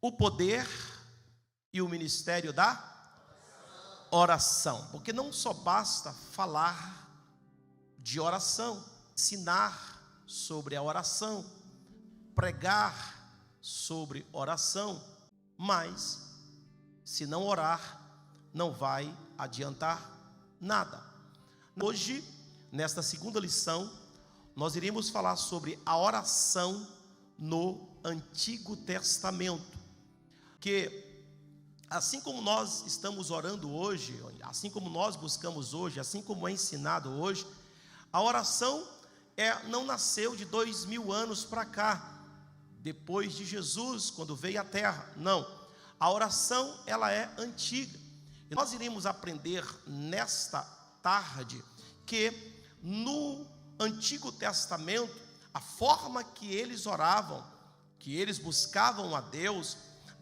o poder e o ministério da oração. Porque não só basta falar de oração, ensinar sobre a oração, pregar sobre oração, mas se não orar, não vai adiantar nada. Hoje, nesta segunda lição, nós iremos falar sobre a oração no Antigo Testamento. Que assim como nós estamos orando hoje, assim como nós buscamos hoje, assim como é ensinado hoje, a oração não nasceu de 2000 anos para cá, depois de Jesus, quando veio à terra. Não, a oração ela é antiga. E nós iremos aprender nesta tarde que no Antigo Testamento, a forma que eles oravam, que eles buscavam a Deus,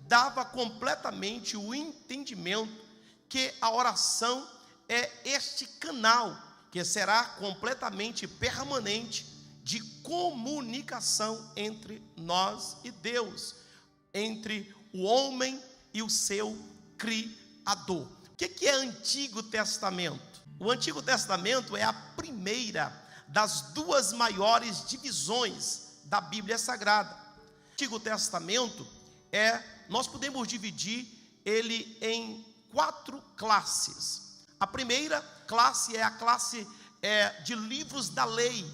dava completamente o entendimento que a oração é este canal que será completamente permanente de comunicação entre nós e Deus, entre o homem e o seu Criador. O que é Antigo Testamento? O Antigo Testamento é a primeira das duas maiores divisões da Bíblia Sagrada. O Antigo Testamento nós podemos dividir ele em 4 classes. A primeira classe é a classe de livros da lei,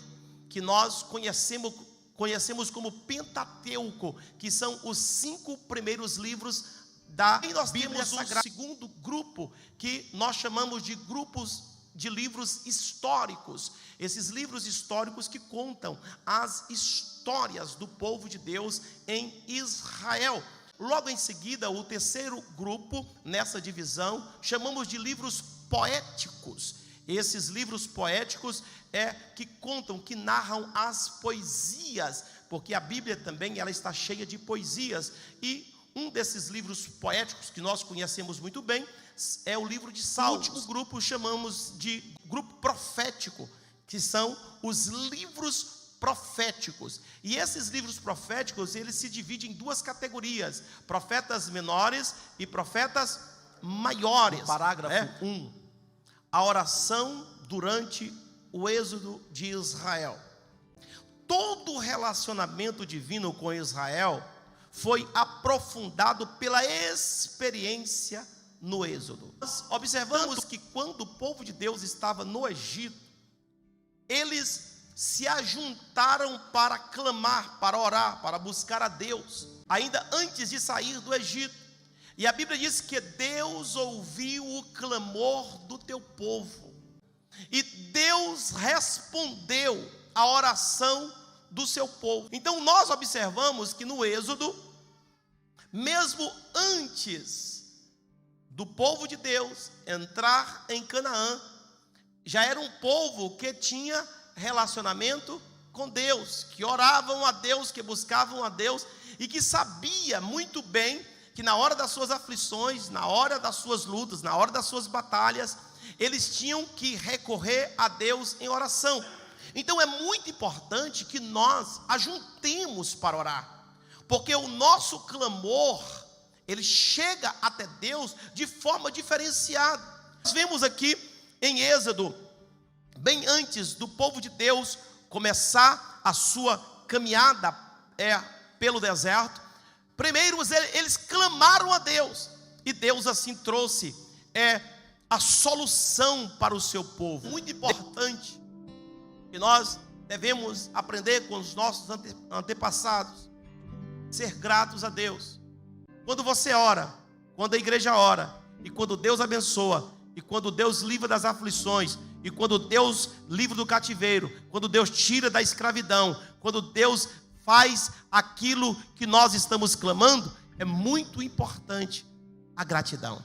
que nós conhecemos como Pentateuco, que são os 5 primeiros livros da Bíblia. E nós temos um segundo grupo, que nós chamamos de grupos de livros históricos. Esses livros históricos que contam as histórias do povo de Deus em Israel. Logo em seguida, o terceiro grupo nessa divisão chamamos de livros poéticos. Esses livros poéticos que contam, que narram as poesias, porque a Bíblia também ela está cheia de poesias. E um desses livros poéticos que nós conhecemos muito bem é o livro de Salmos. O último grupo chamamos de grupo profético, que são os livros proféticos. E esses livros proféticos, eles se dividem em 2 categorias: profetas menores e profetas maiores. Parágrafo 1. A oração durante o êxodo de Israel. Todo o relacionamento divino com Israel foi aprofundado pela experiência no êxodo. Nós observamos que quando o povo de Deus estava no Egito, eles se ajuntaram para clamar, para orar, para buscar a Deus, ainda antes de sair do Egito. E a Bíblia diz que Deus ouviu o clamor do teu povo, e Deus respondeu a oração do seu povo. Então nós observamos que no Êxodo, mesmo antes do povo de Deus entrar em Canaã, já era um povo que tinha relacionamento com Deus, que oravam a Deus, que buscavam a Deus, e que sabia muito bem que na hora das suas aflições, na hora das suas lutas, na hora das suas batalhas, eles tinham que recorrer a Deus em oração. Então é muito importante que nós ajuntemos para orar, porque o nosso clamor, ele chega até Deus de forma diferenciada. Nós vemos aqui em Êxodo, bem antes do povo de Deus começar a sua caminhada pelo deserto, primeiro eles clamaram a Deus, e Deus assim trouxe a solução para o seu povo. Muito importante que nós devemos aprender com os nossos antepassados, ser gratos a Deus. Quando você ora, quando a igreja ora, e quando Deus abençoa, e quando Deus livra das aflições, e quando Deus livra do cativeiro, quando Deus tira da escravidão, quando Deus faz aquilo que nós estamos clamando, é muito importante a gratidão.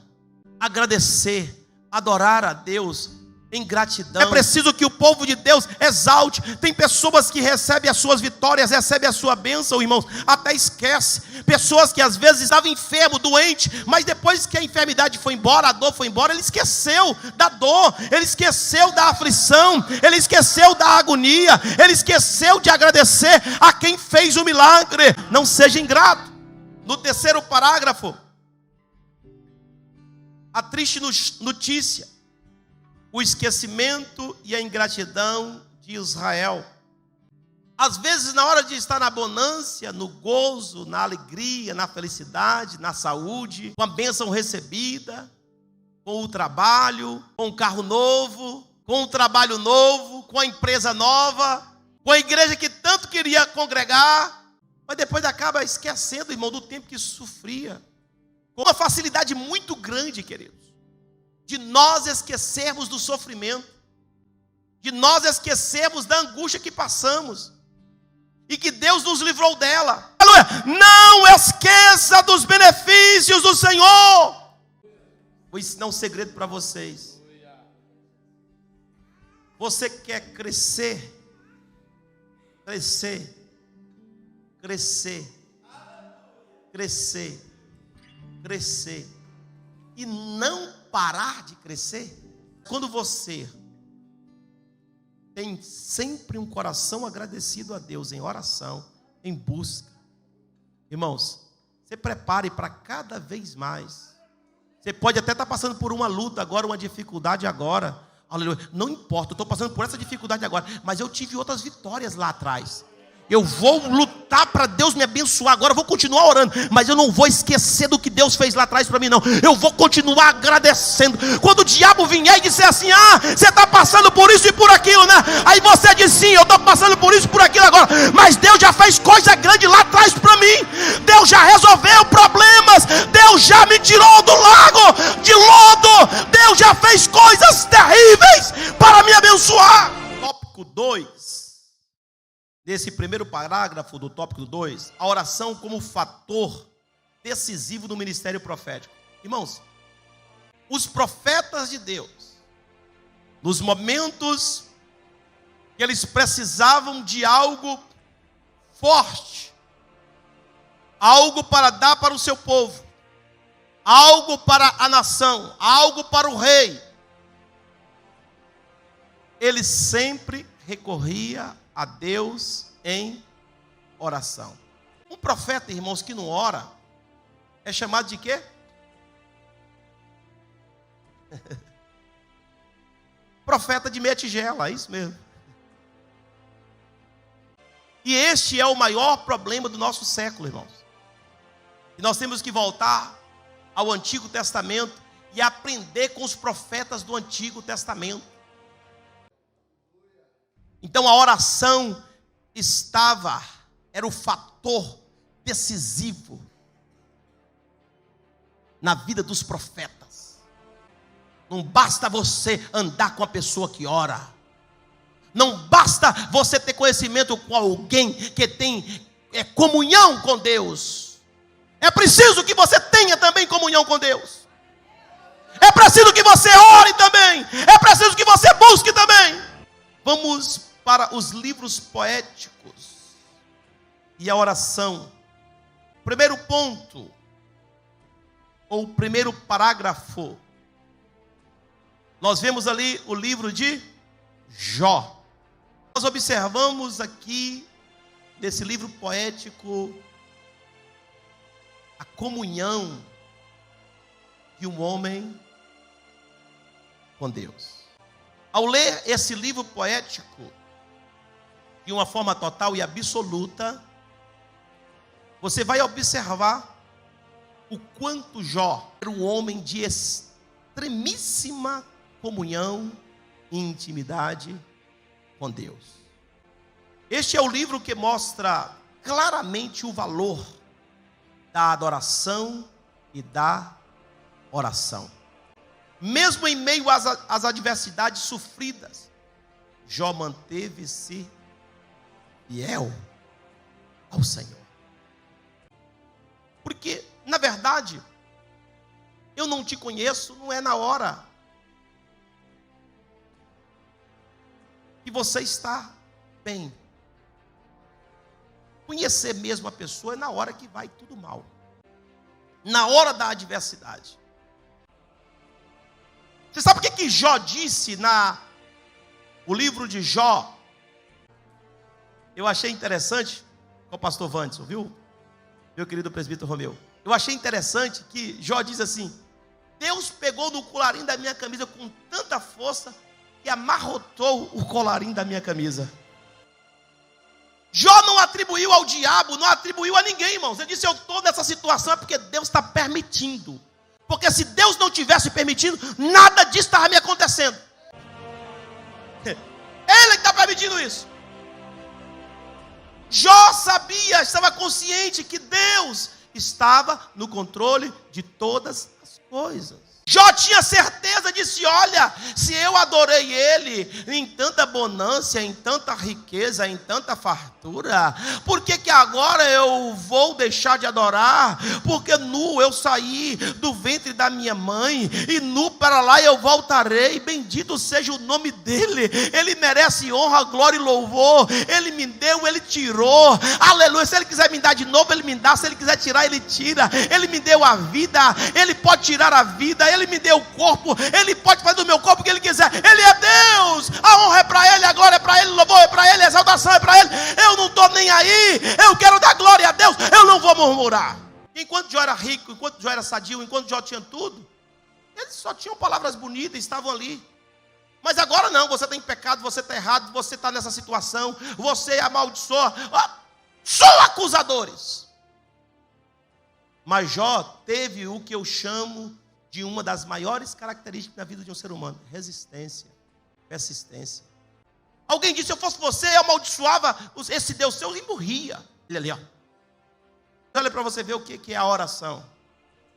Agradecer, adorar a Deus em gratidão. É preciso que o povo de Deus exalte. Tem pessoas que recebem as suas vitórias, recebem a sua bênção, irmãos, até esquece. Pessoas que às vezes estavam enfermo, doente, mas depois que a enfermidade foi embora, a dor foi embora, ele esqueceu da dor, ele esqueceu da aflição, ele esqueceu da agonia, ele esqueceu de agradecer a quem fez o milagre. Não seja ingrato, No terceiro parágrafo, a triste notícia, o esquecimento e a ingratidão de Israel. Às vezes, na hora de estar na bonança, no gozo, na alegria, na felicidade, na saúde, com a bênção recebida, com o trabalho, com o carro novo, com o trabalho novo, com a empresa nova, com a igreja que tanto queria congregar, mas depois acaba esquecendo, irmão, do tempo que sofria, com uma facilidade muito grande, queridos, de nós esquecermos do sofrimento, de nós esquecermos da angústia que passamos, e que Deus nos livrou dela. Aleluia! Não esqueça dos benefícios do Senhor. Vou ensinar um segredo para vocês. Você quer crescer, crescer, crescer, crescer, crescer, e não parar de crescer? Quando você tem sempre um coração agradecido a Deus em oração, em busca. Irmãos, se prepare para cada vez mais. Você pode até estar passando por uma luta agora, uma dificuldade agora. Aleluia. Não importa, eu estou passando por essa dificuldade agora, mas eu tive outras vitórias lá atrás. Eu vou lutar para Deus me abençoar agora, eu vou continuar orando, mas eu não vou esquecer do que Deus fez lá atrás para mim, não. Eu vou continuar agradecendo. Quando o diabo vier e disser assim: ah, você está passando por isso e por aquilo, né? Aí você diz: sim, eu estou passando por isso e por aquilo agora, mas Deus já fez coisa grande lá atrás para mim. Deus já resolveu problemas. Deus já me tirou do lago de lodo. Deus já fez coisas terríveis para me abençoar. Tópico 2. Nesse primeiro parágrafo do tópico 2, a oração como fator decisivo no ministério profético. Irmãos, os profetas de Deus, nos momentos que eles precisavam de algo forte, algo para dar para o seu povo, algo para a nação, algo para o rei, ele sempre recorria a Deus em oração. Um profeta, irmãos, que não ora, é chamado de quê? Profeta de meia tigela, é isso mesmo. E este é o maior problema do nosso século, irmãos. E nós temos que voltar ao Antigo Testamento e aprender com os profetas do Antigo Testamento. Então a oração era o fator decisivo na vida dos profetas. Não basta você andar com a pessoa que ora. Não basta você ter conhecimento com alguém que tem comunhão com Deus. É preciso que você tenha também comunhão com Deus. É preciso que você ore também. É preciso que você busque também. Vamos para os livros poéticos e a oração. Primeiro ponto, ou primeiro parágrafo, nós vemos ali o livro de Jó. Nós observamos aqui, nesse livro poético, a comunhão de um homem com Deus. Ao ler esse livro poético, de uma forma total e absoluta, você vai observar o quanto Jó era um homem de extremíssima comunhão e intimidade com Deus. Este é o livro que mostra claramente o valor da adoração e da oração. Mesmo em meio às adversidades sofridas, Jó manteve-se fiel ao Senhor. Porque, na verdade, eu não te conheço, não é na hora que você está bem. Conhecer mesmo a pessoa é na hora que vai tudo mal. Na hora da adversidade. Você sabe o que Jó disse o livro de Jó? Eu achei interessante, com o pastor Wanderson, viu? meu querido presbítero Romeu. Eu achei interessante que Jó diz assim: Deus pegou no colarinho da minha camisa com tanta força que amarrotou o colarinho da minha camisa. Jó não atribuiu ao diabo, não atribuiu a ninguém, irmãos. Ele disse: eu estou nessa situação é porque Deus está permitindo. Porque se Deus não tivesse permitindo, nada disso estava me acontecendo. Ele está permitindo isso. Jó sabia, estava consciente que Deus estava no controle de todas as coisas. Jó tinha certeza, disse: olha, se eu adorei Ele em tanta bonança, em tanta riqueza, em tanta fartura, por que agora eu vou deixar de adorar? Porque nu eu saí do ventre da minha mãe, e nu para lá eu voltarei. Bendito seja o nome dEle. Ele merece honra, glória e louvor. Ele me deu, Ele tirou. Aleluia. Se Ele quiser me dar de novo, Ele me dá. Se Ele quiser tirar, Ele tira. Ele me deu a vida, Ele pode tirar a vida. Ele me deu o corpo, Ele pode fazer do meu corpo o que Ele quiser. Ele é Deus, a honra é para Ele, a glória é para Ele, o louvor é para Ele, a exaltação é para Ele. Eu não estou nem aí, eu quero dar glória a Deus, eu não vou murmurar. Enquanto Jó era rico, enquanto Jó era sadio, enquanto Jó tinha tudo, eles só tinham palavras bonitas, estavam ali. Mas agora não, você tem pecado, você está errado, você está nessa situação, você amaldiçoa, só acusadores. Mas Jó teve o que eu chamo de uma das maiores características da vida de um ser humano: resistência, persistência. Alguém disse: se eu fosse você, eu amaldiçoava esse Deus seu e morria. Ele ali, ó. Olha para você ver o que é a oração.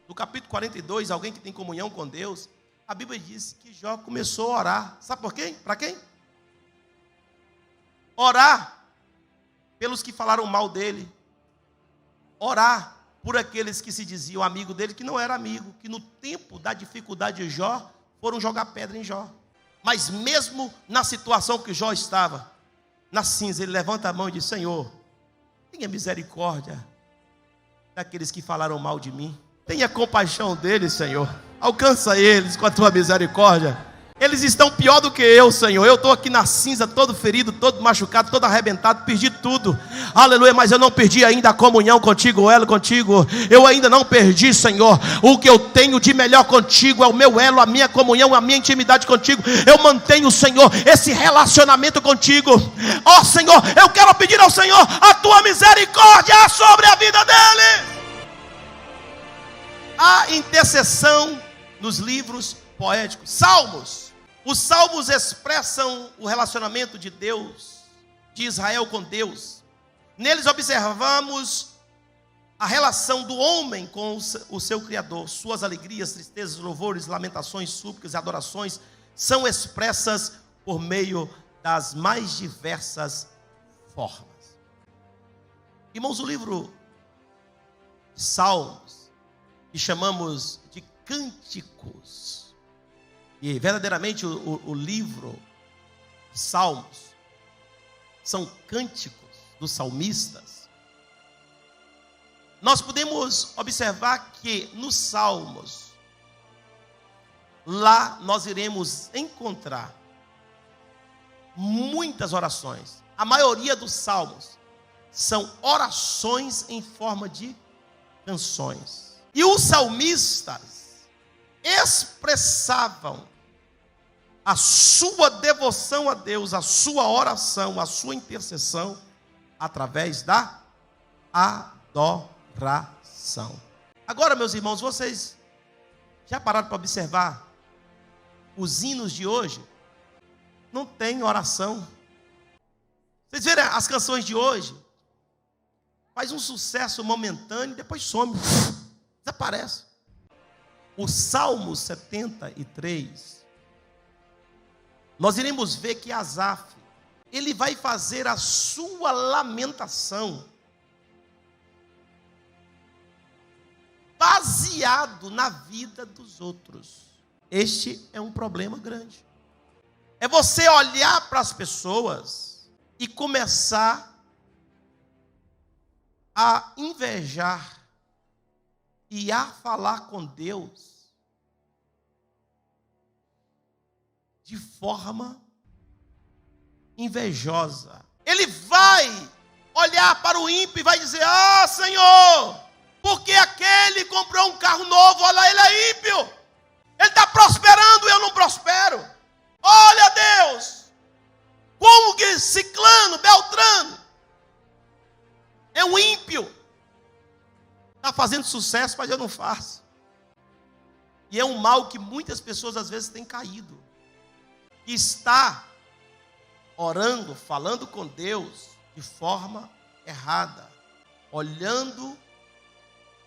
No capítulo 42, alguém que tem comunhão com Deus, a Bíblia diz que Jó começou a orar. Sabe por quem? Para quem? Orar pelos que falaram mal dele. Orar por aqueles que se diziam amigo dele, que não era amigo, que no tempo da dificuldade de Jó, foram jogar pedra em Jó. Mas mesmo na situação que Jó estava, na cinza, ele levanta a mão e diz: Senhor, tenha misericórdia daqueles que falaram mal de mim. Tenha compaixão deles, Senhor. Alcança eles com a tua misericórdia. Eles estão pior do que eu, Senhor. Eu estou aqui na cinza, todo ferido, todo machucado, todo arrebentado, perdi tudo. Aleluia, mas eu não perdi ainda a comunhão contigo, o elo contigo. Eu ainda não perdi, Senhor. O que eu tenho de melhor contigo é o meu elo, a minha comunhão, a minha intimidade contigo. Eu mantenho, Senhor, esse relacionamento contigo. Ó Senhor, eu quero pedir ao Senhor a tua misericórdia sobre a vida dele. A intercessão nos livros poéticos. Salmos. Os salmos expressam o relacionamento de Deus, de Israel com Deus. Neles observamos a relação do homem com o seu Criador. Suas alegrias, tristezas, louvores, lamentações, súplicas e adorações são expressas por meio das mais diversas formas. Irmãos, o livro de Salmos, que chamamos de cânticos, e verdadeiramente o livro de Salmos são cânticos dos salmistas. Nós podemos observar que nos Salmos, lá nós iremos encontrar muitas orações. A maioria dos Salmos são orações em forma de canções. E os salmistas expressavam a sua devoção a Deus, a sua oração, a sua intercessão, através da adoração. Agora, meus irmãos, vocês já pararam para observar os hinos de hoje? Não tem oração. Vocês verem as canções de hoje? Faz um sucesso momentâneo e depois some, desaparece. O Salmo 73, nós iremos ver que Asaf, ele vai fazer a sua lamentação baseado na vida dos outros. Este é um problema grande. É você olhar para as pessoas e começar a invejar e a falar com Deus de forma invejosa. Ele vai olhar para o ímpio e vai dizer: ah, Senhor, Porque aquele comprou um carro novo, olha, ele é ímpio. Ele está prosperando e eu não prospero. Olha, Deus, como que Ciclano, Beltrano é um ímpio. Está fazendo sucesso, mas eu não faço. E é um mal que muitas pessoas às vezes têm caído. Que está orando, falando com Deus de forma errada. Olhando,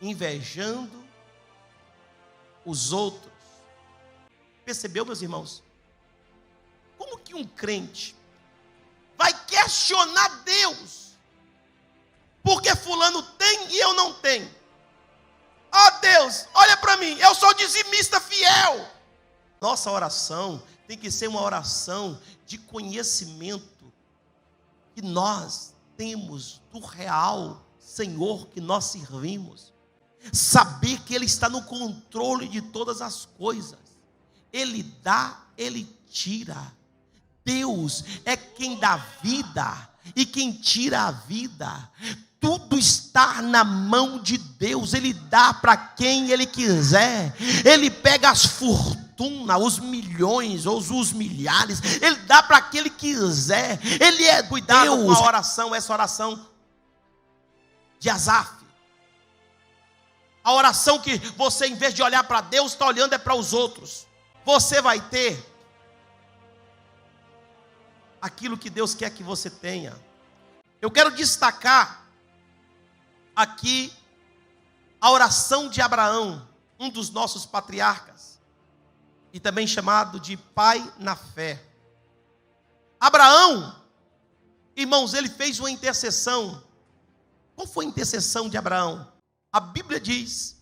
invejando os outros. Percebeu, meus irmãos? Como que um crente vai questionar Deus? Porque fulano tem e eu não tenho. Ó Deus, olha para mim, eu sou dizimista fiel. Nossa oração tem que ser uma oração de conhecimento que nós temos do real Senhor que nós servimos. Saber que Ele está no controle de todas as coisas. Ele dá, Ele tira. Deus é quem dá vida e quem tira a vida. Tudo está na mão de Deus. Ele dá para quem Ele quiser. Ele pega as fortunas, os milhões ou os milhares. Ele dá para quem Ele quiser. Ele é cuidado com a oração, essa oração de Asaf. A oração que você, em vez de olhar para Deus, está olhando é para os outros. Você vai ter aquilo que Deus quer que você tenha. Eu quero destacar aqui a oração de Abraão, um dos nossos patriarcas, e também chamado de pai na fé. Abraão, irmãos, ele fez uma intercessão. Qual foi a intercessão de Abraão? A Bíblia diz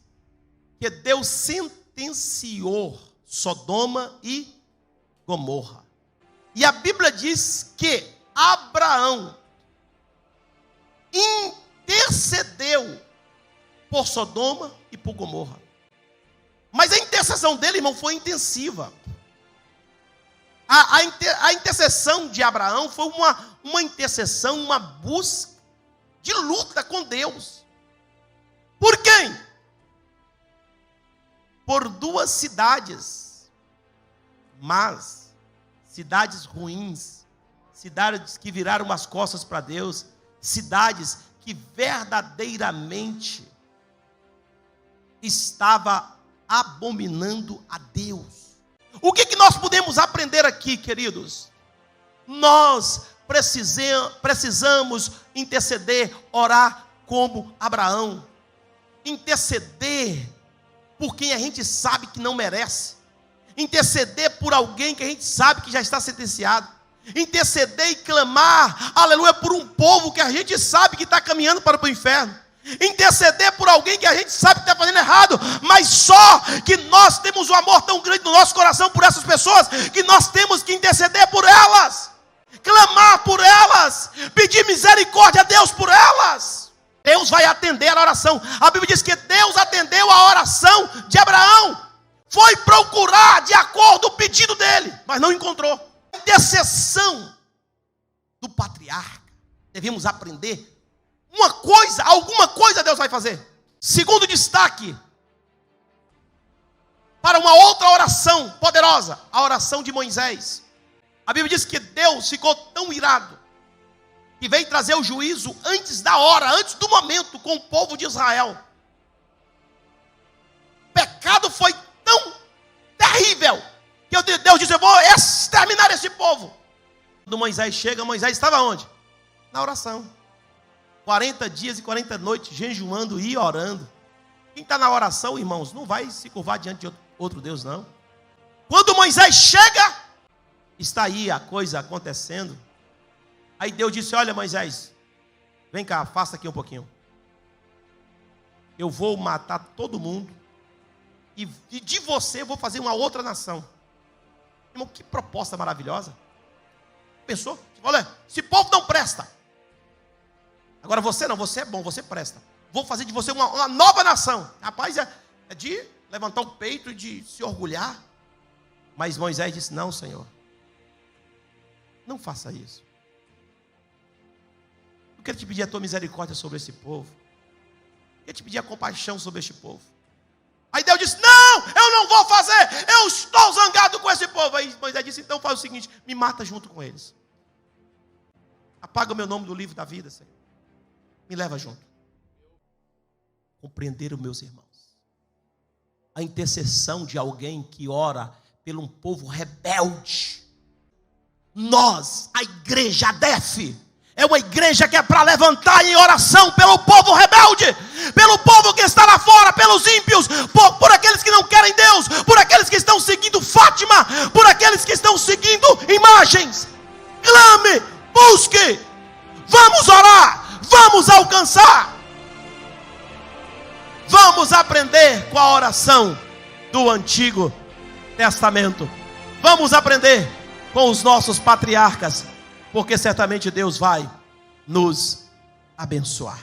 que Deus sentenciou Sodoma e Gomorra. E a Bíblia diz que Abraão intercedeu por Sodoma e por Gomorra. Mas a intercessão dele, irmão, foi intensiva. A intercessão de Abraão foi uma intercessão, uma busca de luta com Deus. Por quem? Por duas cidades, mas cidades ruins, cidades que viraram as costas para Deus, cidades que verdadeiramente estava abominando a Deus. O que nós podemos aprender aqui, queridos? Nós precisamos interceder, orar como Abraão. Interceder por quem a gente sabe que não merece. Interceder por alguém que a gente sabe que já está sentenciado. Interceder e clamar, aleluia, por um povo que a gente sabe que está caminhando para o inferno. Interceder por alguém que a gente sabe que está fazendo errado, mas só que nós temos um amor tão grande no nosso coração por essas pessoas, que nós temos que interceder por elas, clamar por elas, pedir misericórdia a Deus por elas. Deus vai atender a oração. A Bíblia diz que Deus atendeu a oração de Abraão. Foi procurar de acordo com o pedido dele, mas não encontrou. Intercessão do patriarca. Devemos aprender alguma coisa Deus vai fazer. Segundo destaque, para uma outra oração poderosa, a oração de Moisés. A Bíblia diz que Deus ficou tão irado que veio trazer o juízo antes da hora, antes do momento com o povo de Israel. O pecado foi tão terrível que Deus disse: eu vou exterminar esse povo. Quando Moisés chega, Moisés estava onde? Na oração. 40 dias e 40 noites jejuando e orando. Quem está na oração, irmãos, não vai se curvar diante de outro Deus, não. Quando Moisés chega, está aí a coisa acontecendo. Aí Deus disse: olha, Moisés, vem cá, afasta aqui um pouquinho. Eu vou matar todo mundo e de você eu vou fazer uma outra nação. Irmão, que proposta maravilhosa. Pensou? Olha, esse povo não presta. Agora você não, você é bom, você presta. Vou fazer de você uma nova nação. Rapaz, é de levantar o peito e de se orgulhar. Mas Moisés disse: não, Senhor, não faça isso. Eu quero te pedir a tua misericórdia sobre esse povo. Eu te pedia compaixão sobre este povo. Aí Deus disse, não, eu não vou fazer, eu estou zangado com esse povo. Aí Moisés disse, então faz o seguinte, me mata junto com eles. Apaga o meu nome do livro da vida, Senhor. Me leva junto. Compreenderam, meus irmãos, a intercessão de alguém que ora por um povo rebelde. Nós, a igreja, a DEF, é uma igreja que é para levantar em oração pelo povo rebelde, pelo povo que está lá fora, pelos ímpios, por aqueles que não querem Deus, por aqueles que estão seguindo Fátima, por aqueles que estão seguindo imagens. Clame, busque, vamos orar, vamos alcançar, vamos aprender com a oração do Antigo Testamento, vamos aprender com os nossos patriarcas, porque certamente Deus vai nos abençoar.